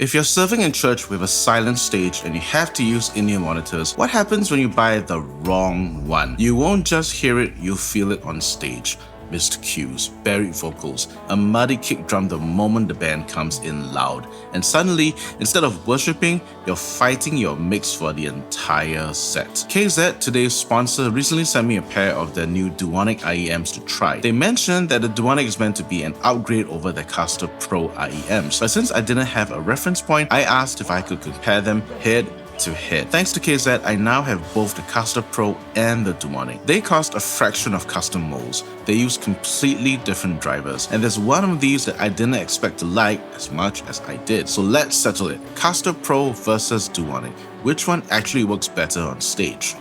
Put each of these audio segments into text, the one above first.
If you're serving in church with a silent stage and you have to use in-ear monitors, what happens when you buy the wrong one? You won't just hear it, you'll feel it on stage. Missed cues, buried vocals, a muddy kick drum the moment the band comes in loud. And suddenly, instead of worshipping, you're fighting your mix for the entire set. KZ, today's sponsor, recently sent me a pair of their new Duonic IEMs to try. They mentioned that the Duonic is meant to be an upgrade over the Castor Pro IEMs, but since I didn't have a reference point, I asked if I could compare them head to head. Thanks to KZ, I now have both the Castor Pro and the Duonic. They cost a fraction of custom molds. They use completely different drivers, and there's one of these that I didn't expect to like as much as I did. So let's settle it. Castor Pro versus Duonic. Which one actually works better on stage?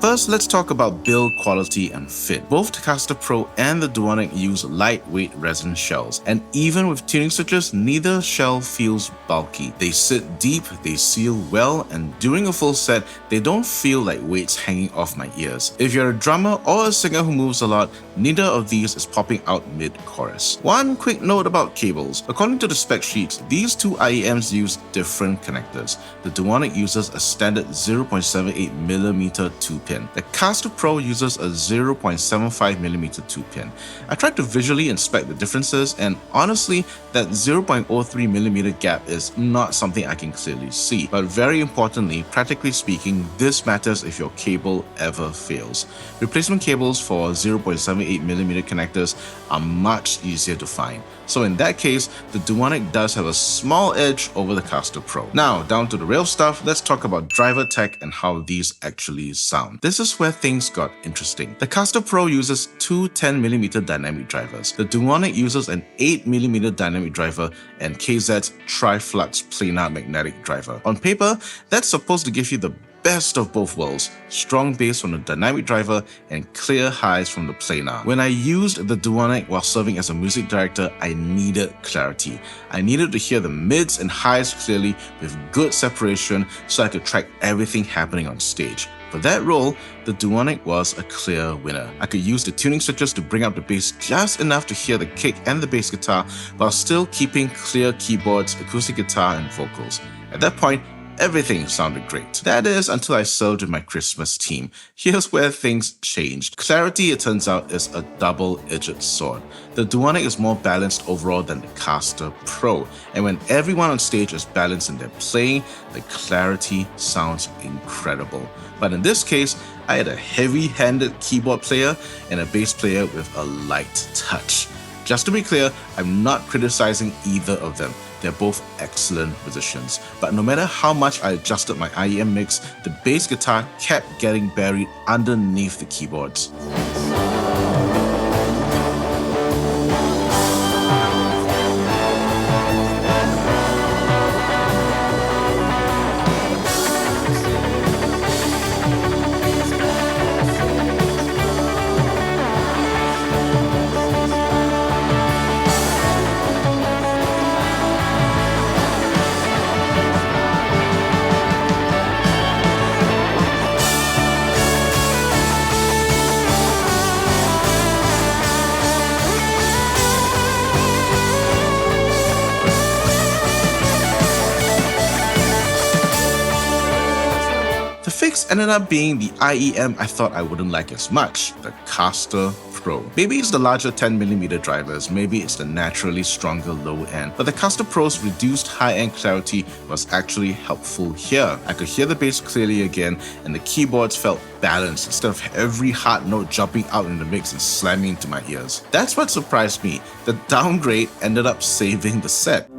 First, let's talk about build quality and fit. Both the Castor Pro and the Duonic use lightweight resin shells, and even with tuning switches, neither shell feels bulky. They sit deep, they seal well, and during a full set, they don't feel like weights hanging off my ears. If you're a drummer or a singer who moves a lot, neither of these is popping out mid-chorus. One quick note about cables. According to the spec sheets, these two IEMs use different connectors. The Duonic uses a standard 0.78mm 2-pin. The Castor Pro uses a 0.75mm 2-pin. I tried to visually inspect the differences, and honestly, that 0.03mm gap is not something I can clearly see. But very importantly, practically speaking, this matters if your cable ever fails. Replacement cables for 0.78mm connectors are much easier to find. So in that case, the Duonic does have a small edge over the Castor Pro. Now, down to the real stuff, let's talk about driver tech and how these actually sound. This is where things got interesting. The Castor Pro uses two 10mm dynamic drivers. The Duonic uses an 8mm dynamic driver and KZ's Triflux planar magnetic driver. On paper, that's supposed to give you the best of both worlds, strong bass from the dynamic driver and clear highs from the planar. When I used the Duonic while serving as a music director, I needed clarity. I needed to hear the mids and highs clearly with good separation so I could track everything happening on stage. For that role, the Duonic was a clear winner. I could use the tuning switches to bring up the bass just enough to hear the kick and the bass guitar while still keeping clear keyboards, acoustic guitar, and vocals. At that point, everything sounded great. That is until I served with my Christmas team. Here's where things changed. Clarity, it turns out, is a double-edged sword. The Duonic is more balanced overall than the Castor Pro, and when everyone on stage is balanced in their playing, the clarity sounds incredible. But in this case, I had a heavy-handed keyboard player and a bass player with a light touch. Just to be clear, I'm not criticizing either of them. They're both excellent musicians. But no matter how much I adjusted my IEM mix, the bass guitar kept getting buried underneath the keyboards. Ended up being the IEM I thought I wouldn't like as much, the Castor Pro. Maybe it's the larger 10mm drivers, maybe it's the naturally stronger low end, but the Castor Pro's reduced high-end clarity was actually helpful here. I could hear the bass clearly again, and the keyboards felt balanced instead of every hard note jumping out in the mix and slamming into my ears. That's what surprised me. The downgrade ended up saving the set.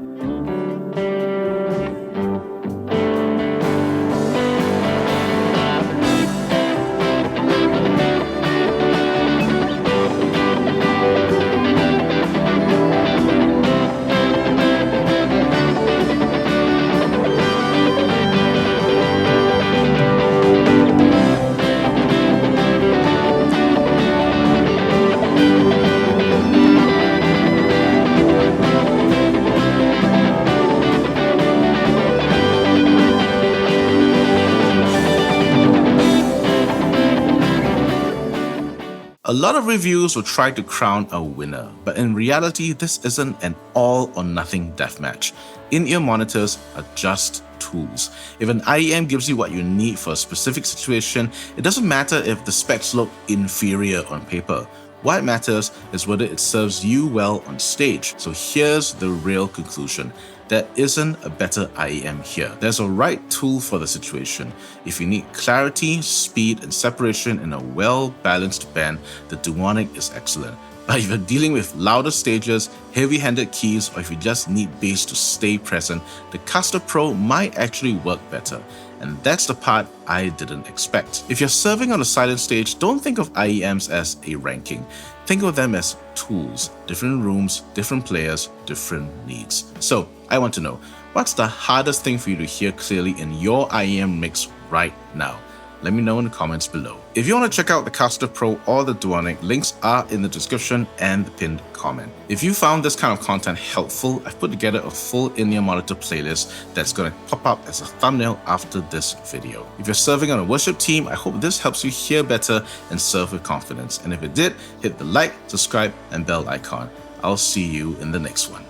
A lot of reviews will try to crown a winner, but in reality, this isn't an all or nothing deathmatch. In-ear monitors are just tools. If an IEM gives you what you need for a specific situation, it doesn't matter if the specs look inferior on paper. What matters is whether it serves you well on stage. So here's the real conclusion. There isn't a better IEM here. There's a right tool for the situation. If you need clarity, speed, and separation in a well-balanced band, the Duonic is excellent. But if you're dealing with louder stages, heavy-handed keys, or if you just need bass to stay present, the Castor Pro might actually work better. And that's the part I didn't expect. If you're serving on a silent stage, don't think of IEMs as a ranking. Think of them as tools. Different rooms, different players, different needs. So, I want to know, what's the hardest thing for you to hear clearly in your IEM mix right now? Let me know in the comments below. If you want to check out the Castor Pro or the Duonic, links are in the description and the pinned comment. If you found this kind of content helpful, I've put together a full in-ear monitor playlist that's going to pop up as a thumbnail after this video. If you're serving on a worship team, I hope this helps you hear better and serve with confidence. And if it did, hit the like, subscribe, and bell icon. I'll see you in the next one.